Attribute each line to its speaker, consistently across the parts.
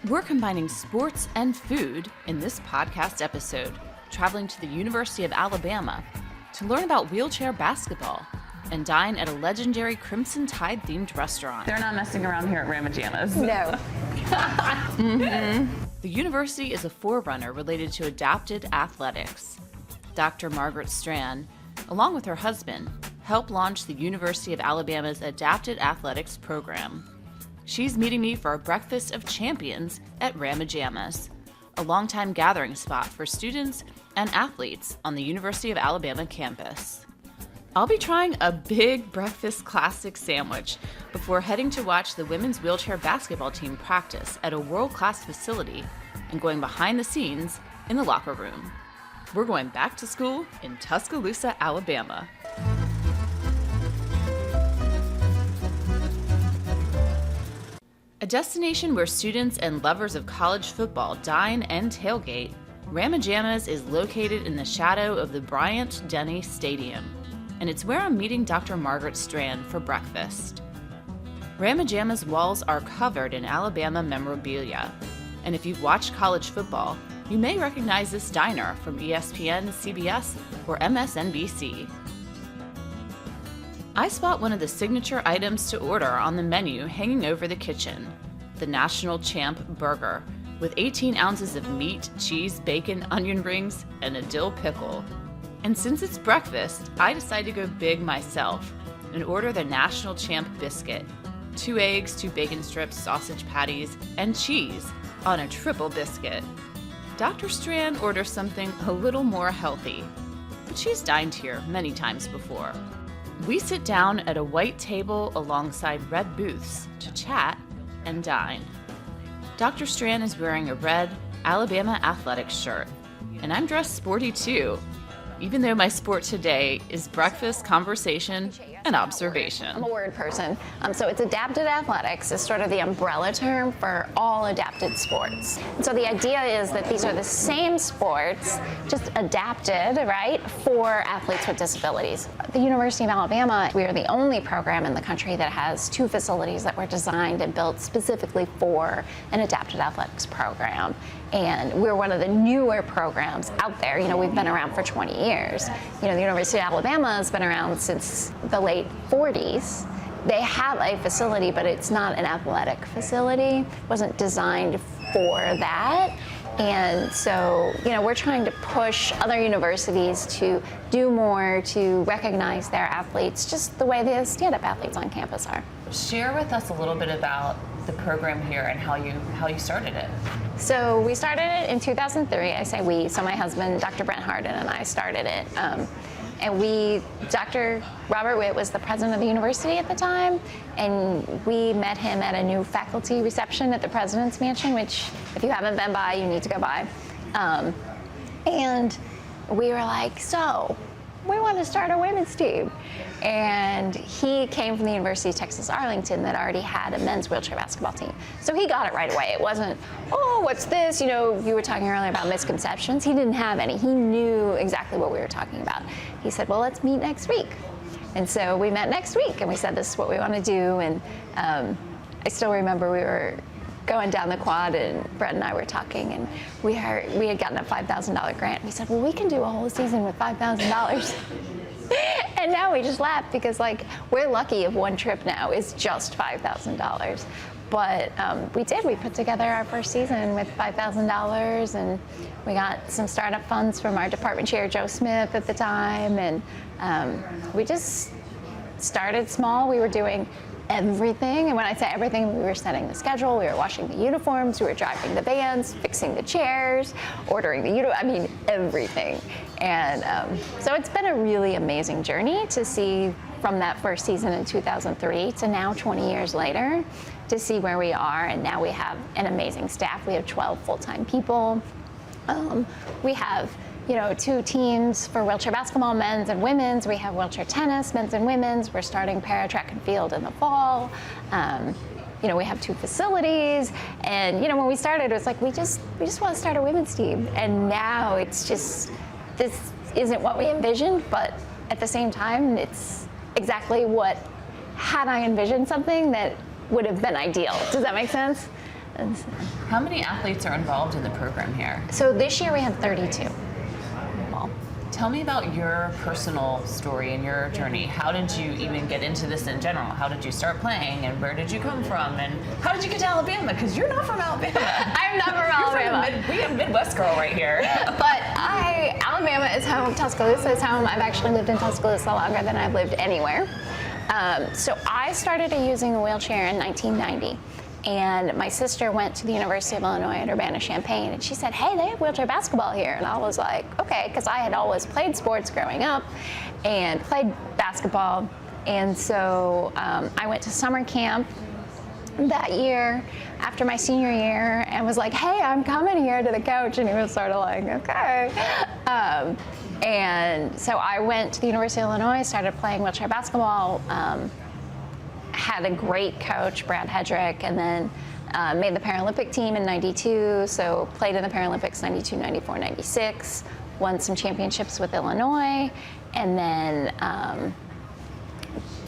Speaker 1: We're combining sports and food in this podcast episode, traveling to the University of Alabama to learn about wheelchair basketball and dine at a legendary Crimson Tide-themed restaurant.
Speaker 2: They're not messing around here at Rama Jama's.
Speaker 3: No.
Speaker 1: The university is a forerunner related to adapted athletics. Dr. Margaret Stran, along with her husband, helped launch the University of Alabama's Adapted Athletics program. She's meeting me for a breakfast of champions at Rama Jama's, a longtime gathering spot for students and athletes on the University of Alabama campus. I'll be trying a big breakfast classic sandwich before heading to watch the women's wheelchair basketball team practice at a world-class facility and going behind the scenes in the locker room. We're going back to school in Tuscaloosa, Alabama. A destination where students and lovers of college football dine and tailgate, Rama Jama's is located in the shadow of the Bryant-Denny Stadium, and it's where I'm meeting Dr. Margaret Stran for breakfast. Rama Jama's walls are covered in Alabama memorabilia, and if you've watched college football, you may recognize this diner from ESPN, CBS, or MSNBC. I spot one of the signature items to order on the menu hanging over the kitchen, the National Champ Burger, with 18 ounces of meat, cheese, bacon, onion rings, and a dill pickle. And since it's breakfast, I decide to go big myself and order the National Champ Biscuit, 2 eggs, 2 bacon strips, sausage patties, and cheese on a triple biscuit. Dr. Stran orders something a little more healthy, but she's dined here many times before. We sit down at a white table alongside red booths to chat and dine. Dr. Stran is wearing a red Alabama athletics shirt, and I'm dressed sporty too, even though my sport today is breakfast, conversation, and observation.
Speaker 3: I'm a word person. So it's adapted athletics is sort of the umbrella term for all adapted sports. And so the idea is that these are the same sports, just adapted, right, for athletes with disabilities. At the University of Alabama, we are the only program in the country that has 2 facilities that were designed and built specifically for an adapted athletics program. And we're one of the newer programs out there. You know, we've been around for 20 years. You know, the University of Alabama has been around since the late 40s. They have a facility, but it's not an athletic facility. It wasn't designed for that. And so, you know, we're trying to push other universities to do more to recognize their athletes just the way the stand-up athletes on campus are.
Speaker 2: Share with us a little bit about the program here and how you started it.
Speaker 3: So we started it in 2003. I say we, so my husband, Dr. Stran-Hardin, and I started it. And Dr. Robert Witt was the president of the university at the time, and we met him at a new faculty reception at the president's mansion, which if you haven't been by, you need to go by. And we were like, so we want to start a women's team. And he came from the University of Texas Arlington that already had a men's wheelchair basketball team. So he got it right away. It wasn't, oh, what's this? You know, you were talking earlier about misconceptions. He didn't have any. He knew exactly what we were talking about. He said, well, let's meet next week. And so we met next week and we said, this is what we want to do. And I still remember we were going down the quad and Brett and I were talking and we had gotten a $5,000 grant. We said, well, we can do a whole season with $5,000. And now we just laugh because, like, we're lucky if one trip now is just $5,000. But we put together our first season with $5,000 and we got some startup funds from our department chair, Joe Smith, at the time. And we just started small. We were doing everything. And when I say everything, we were setting the schedule, we were washing the uniforms, we were driving the vans, fixing the chairs, ordering the everything. And so it's been a really amazing journey to see from that first season in 2003 to now 20 years later to see where we are. And now we have an amazing staff. We have 12 full-time people. We have 2 teams for wheelchair basketball, men's and women's. We have wheelchair tennis, men's and women's. We're starting para track and field in the fall. We have 2 facilities. And, when we started, it was like, we just want to start a women's team. And now it's just, this isn't what we envisioned, but at the same time, it's exactly what, had I envisioned something that would have been ideal. Does that make sense?
Speaker 2: How many athletes are involved in the program here?
Speaker 3: So this year we had 32. Well,
Speaker 2: Tell me about your personal story and your journey. How did you even get into this in general? How did you start playing, and where did you come from, and how did you get to Alabama? Because you're not from Alabama.
Speaker 3: I'm not from Alabama.
Speaker 2: We have Midwest girl right here.
Speaker 3: But Alabama is home. Tuscaloosa is home. I've actually lived in Tuscaloosa longer than I've lived anywhere. So I started using a wheelchair in 1990. And my sister went to the University of Illinois at Urbana-Champaign, and she said, hey, they have wheelchair basketball here. And I was like, okay, because I had always played sports growing up and played basketball. And so I went to summer camp that year after my senior year and was like, hey, I'm coming here to the coach. And he was sort of like, okay. And so I went to the University of Illinois, started playing wheelchair basketball, had a great coach, Brad Hedrick, and then made the Paralympic team in 92, so played in the Paralympics 92, 94, 96, won some championships with Illinois, and then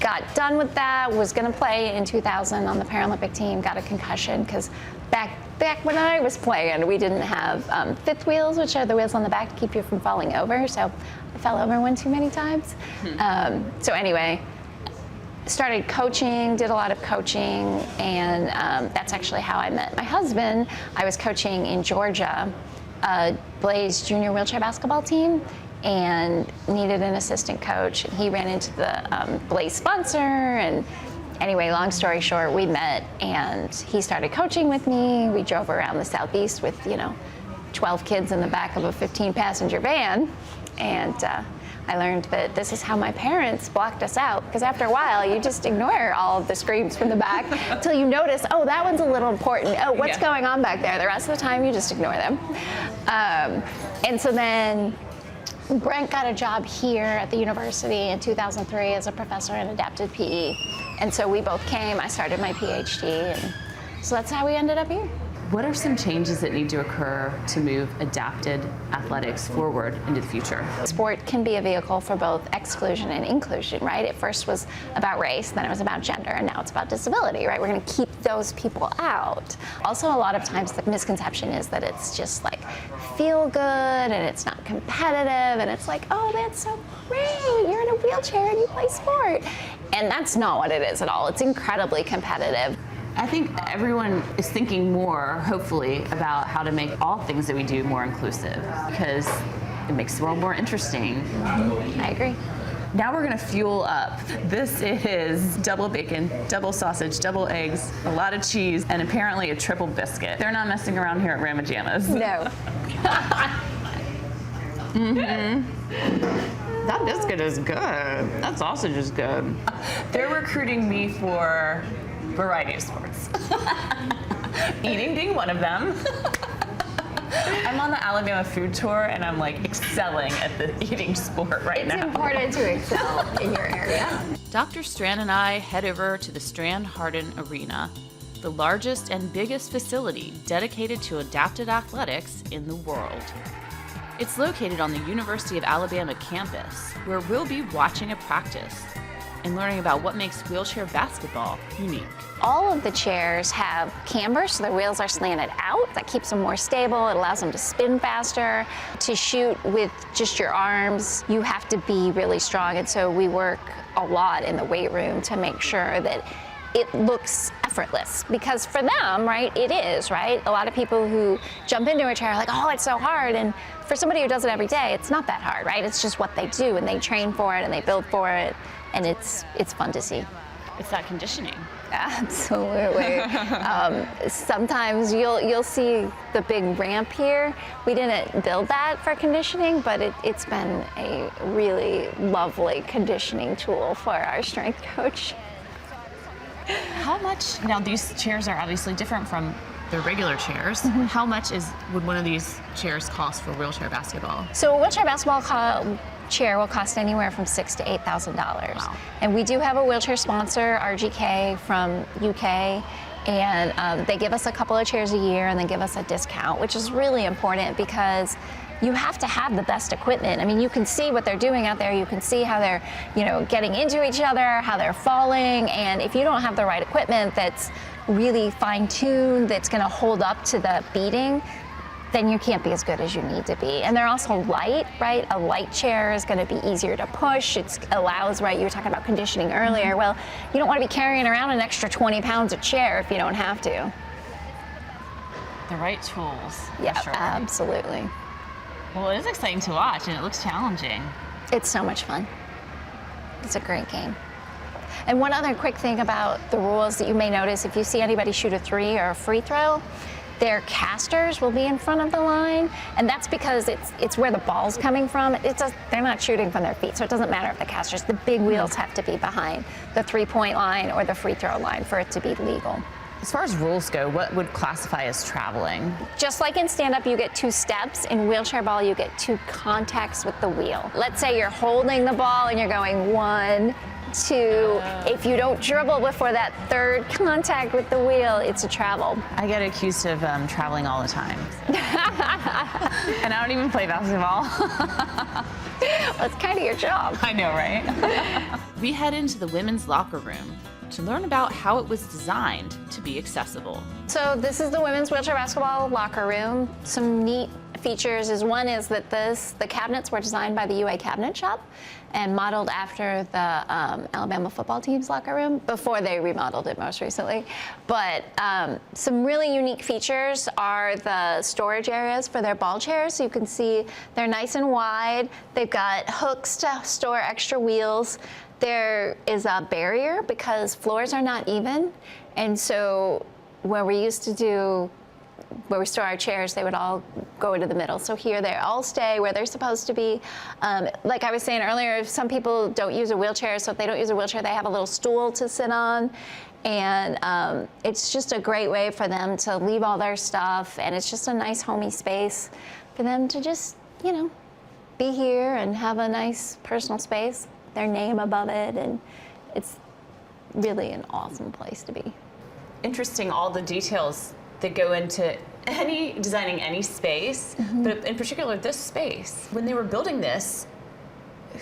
Speaker 3: got done with that, was gonna play in 2000 on the Paralympic team, got a concussion, because back when I was playing, we didn't have fifth wheels, which are the wheels on the back to keep you from falling over, so I fell over one too many times. So anyway, started coaching, did a lot of coaching, and that's actually how I met my husband. I was coaching in Georgia, Blaze junior wheelchair basketball team, and needed an assistant coach. He ran into the Blaze sponsor, and anyway, long story short, we met, and he started coaching with me. We drove around the Southeast with, 12 kids in the back of a 15-passenger van, and I learned that this is how my parents blocked us out, because after a while you just ignore all of the screams from the back until you notice, oh, that one's a little important. Oh, what's going on back there? The rest of the time you just ignore them. And so then Brent got a job here at the university in 2003 as a professor in adapted PE. And so we both came, I started my PhD, and so that's how we ended up here.
Speaker 1: What are some changes that need to occur to move adapted athletics forward into the future?
Speaker 3: Sport can be a vehicle for both exclusion and inclusion, right? It first was about race, then it was about gender, and now it's about disability, right? We're going to keep those people out. Also, a lot of times the misconception is that it's just like feel good and it's not competitive, and it's like, oh, that's so great, you're in a wheelchair and you play sport. And that's not what it is at all. It's incredibly competitive.
Speaker 1: I think everyone is thinking more, hopefully, about how to make all things that we do more inclusive, because it makes the world more interesting.
Speaker 3: I agree.
Speaker 1: Now we're gonna fuel up. This is double bacon, double sausage, double eggs, a lot of cheese, and apparently a triple biscuit. They're not messing around here at Rama Jama's.
Speaker 3: No.
Speaker 1: That biscuit is good. That sausage is good.
Speaker 2: They're recruiting me for a variety of sports. Eating being one of them. I'm on the Alabama food tour, and I'm like excelling at the eating sport right now.
Speaker 3: It's important to excel in your area.
Speaker 1: Dr. Stran and I head over to the Stran-Hardin Arena, the largest and biggest facility dedicated to adapted athletics in the world. It's located on the University of Alabama campus, where we'll be watching a practice and learning about what makes wheelchair basketball unique.
Speaker 3: All of the chairs have camber, so the wheels are slanted out. That keeps them more stable. It allows them to spin faster. To shoot with just your arms, you have to be really strong, and so we work a lot in the weight room to make sure that it looks effortless, because for them, right, it is, right? A lot of people who jump into a chair are like, oh, it's so hard, and for somebody who does it every day, it's not that hard, right? It's just what they do, and they train for it, and they build for it, and it's fun to see.
Speaker 1: It's that conditioning.
Speaker 3: Absolutely. Sometimes you'll see the big ramp here. We didn't build that for conditioning, but it's been a really lovely conditioning tool for our strength coach.
Speaker 1: How much, now these chairs are obviously different from the regular chairs. How much would one of these chairs cost for wheelchair basketball?
Speaker 3: So a wheelchair basketball chair will cost anywhere from $6,000 to $8,000.
Speaker 1: Wow.
Speaker 3: And we do have a wheelchair sponsor, RGK from UK, and they give us a couple of chairs a year and they give us a discount, which is really important because you have to have the best equipment. I mean, you can see what they're doing out there. You can see how they're, getting into each other, how they're falling. And if you don't have the right equipment that's really fine-tuned, that's going to hold up to the beating, then you can't be as good as you need to be. And they're also light, right? A light chair is going to be easier to push. It allows, right, you were talking about conditioning earlier. Well, you don't want to be carrying around an extra 20 pounds of chair if you don't have to.
Speaker 1: The right tools.
Speaker 3: Yeah,
Speaker 1: for sure.
Speaker 3: absolutely.
Speaker 1: Well, it is exciting to watch, and it looks challenging.
Speaker 3: It's so much fun. It's a great game. And one other quick thing about the rules that you may notice, if you see anybody shoot a 3 or a free throw, their casters will be in front of the line, and that's because it's where the ball's coming from. They're not shooting from their feet, so it doesn't matter if the casters, the big wheels have to be behind the 3-point line or the free throw line for it to be legal.
Speaker 1: As far as rules go, what would classify as traveling?
Speaker 3: Just like in stand-up, you get 2 steps. In wheelchair ball, you get 2 contacts with the wheel. Let's say you're holding the ball and you're going 1, 2. If you don't dribble before that 3rd contact with the wheel, it's a travel.
Speaker 1: I get accused of traveling all the time. And I don't even play basketball.
Speaker 3: Well, it's kind of your job.
Speaker 1: I know, right? We head into the women's locker room to learn about how it was designed to be accessible.
Speaker 3: So this is the women's wheelchair basketball locker room. Some neat features is one is that the cabinets were designed by the UA Cabinet Shop and modeled after the Alabama football team's locker room before they remodeled it most recently. But some really unique features are the storage areas for their ball chairs. So you can see they're nice and wide. They've got hooks to store extra wheels. There is a barrier because floors are not even. And so where we used to do, where we store our chairs, they would all go into the middle. So here they all stay where they're supposed to be. Like I was saying earlier, some people don't use a wheelchair, so if they don't use a wheelchair, they have a little stool to sit on. And it's just a great way for them to leave all their stuff, and it's just a nice homey space for them to just, you know, be here and have a nice personal space, their name above it, and it's really an awesome place to be.
Speaker 1: Interesting, all the details that go into designing any space, but in particular this space. When they were building this,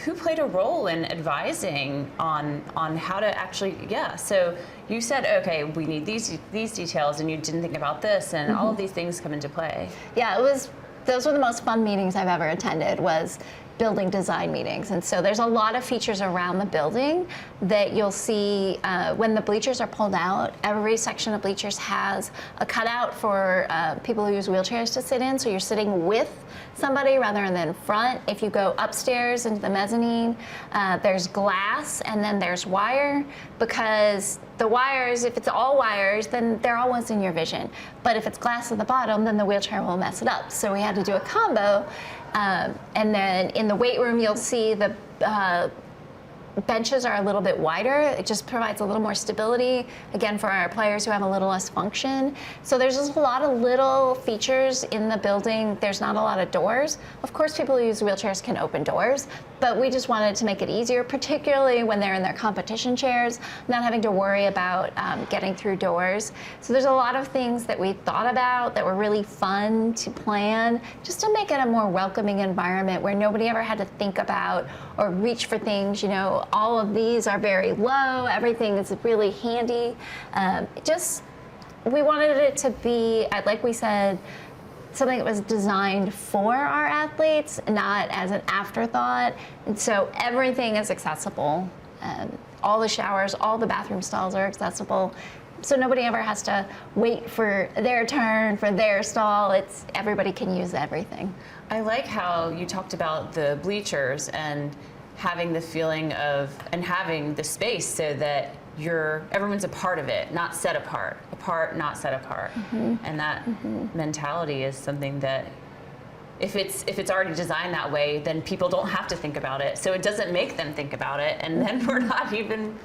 Speaker 1: who played a role in advising on how to actually, so you said, okay, we need these details, and you didn't think about this, and all of these things come into play.
Speaker 3: Yeah, those were the most fun meetings I've ever attended, was building design meetings. And so there's a lot of features around the building that you'll see when the bleachers are pulled out. Every section of bleachers has a cutout for people who use wheelchairs to sit in, so you're sitting with somebody rather than front. If you go upstairs into the mezzanine, there's glass and then there's wire, because the wires, if it's all wires, then they're always in your vision. But if it's glass at the bottom, then the wheelchair will mess it up. So we had to do a combo. And then in the weight room, you'll see the benches are a little bit wider. It just provides a little more stability, again, for our players who have a little less function. So there's just a lot of little features in the building. There's not a lot of doors. Of course, people who use wheelchairs can open doors, but we just wanted to make it easier, particularly when they're in their competition chairs, not having to worry about getting through doors. So there's a lot of things that we thought about that were really fun to plan, just to make it a more welcoming environment where nobody ever had to think about or reach for things. You know, all of these are very low. Everything is really handy. We wanted it to be, like we said, something that was designed for our athletes, not as an afterthought. And so everything is accessible. All the showers, all the bathroom stalls are accessible. So nobody ever has to wait for their turn, for their stall. Everybody can use everything.
Speaker 1: I like how you talked about the bleachers and having the feeling of, and having the space so that everyone's a part of it, not set apart, not set apart. And that mentality is something that if it's already designed that way, then people don't have to think about it. So it doesn't make them think about it, and then we're not even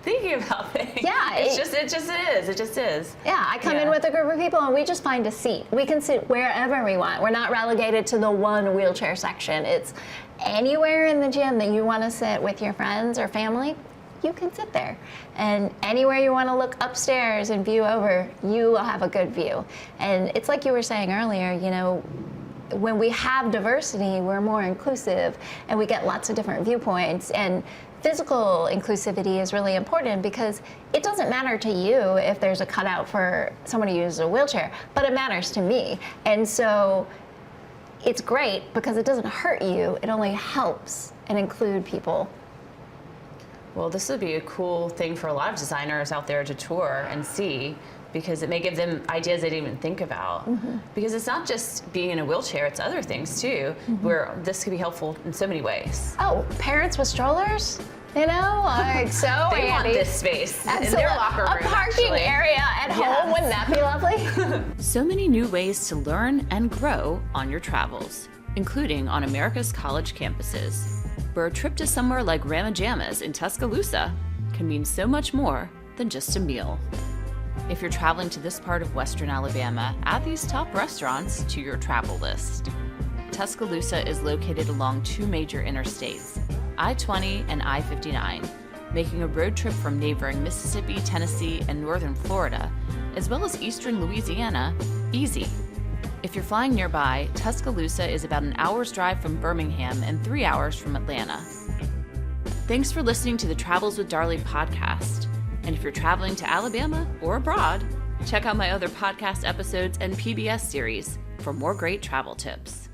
Speaker 1: thinking about things.
Speaker 3: Yeah,
Speaker 1: it just is.
Speaker 3: Yeah, I come in with a group of people and we just find a seat. We can sit wherever we want. We're not relegated to the one wheelchair section. It's anywhere in the gym that you want to sit with your friends or family, you can sit there. And anywhere you want to look upstairs and view over, you will have a good view. And it's like you were saying earlier, you know, when we have diversity, we're more inclusive and we get lots of different viewpoints. And physical inclusivity is really important because it doesn't matter to you if there's a cutout for someone who uses a wheelchair, but it matters to me. And so it's great because it doesn't hurt you, it only helps and include people.
Speaker 1: Well, this would be a cool thing for a lot of designers out there to tour and see, because it may give them ideas they didn't even think about. Because it's not just being in a wheelchair, it's other things too, where this could be helpful in so many ways.
Speaker 3: Oh, parents with strollers? You know, like so
Speaker 1: They want
Speaker 3: handy.
Speaker 1: this space in
Speaker 3: Absolutely.
Speaker 1: their locker room.
Speaker 3: A parking
Speaker 1: actually.
Speaker 3: area at home, wouldn't that be lovely?
Speaker 1: So many new ways to learn and grow on your travels, including on America's college campuses, where a trip to somewhere like Rama Jama's in Tuscaloosa can mean so much more than just a meal. If you're traveling to this part of Western Alabama, add these top restaurants to your travel list. Tuscaloosa is located along two major interstates, I-20 and I-59, making a road trip from neighboring Mississippi, Tennessee, and northern Florida, as well as eastern Louisiana, easy. If you're flying nearby, Tuscaloosa is about an hour's drive from Birmingham and 3 hours from Atlanta. Thanks for listening to the Travels with Darley podcast. And if you're traveling to Alabama or abroad, check out my other podcast episodes and PBS series for more great travel tips.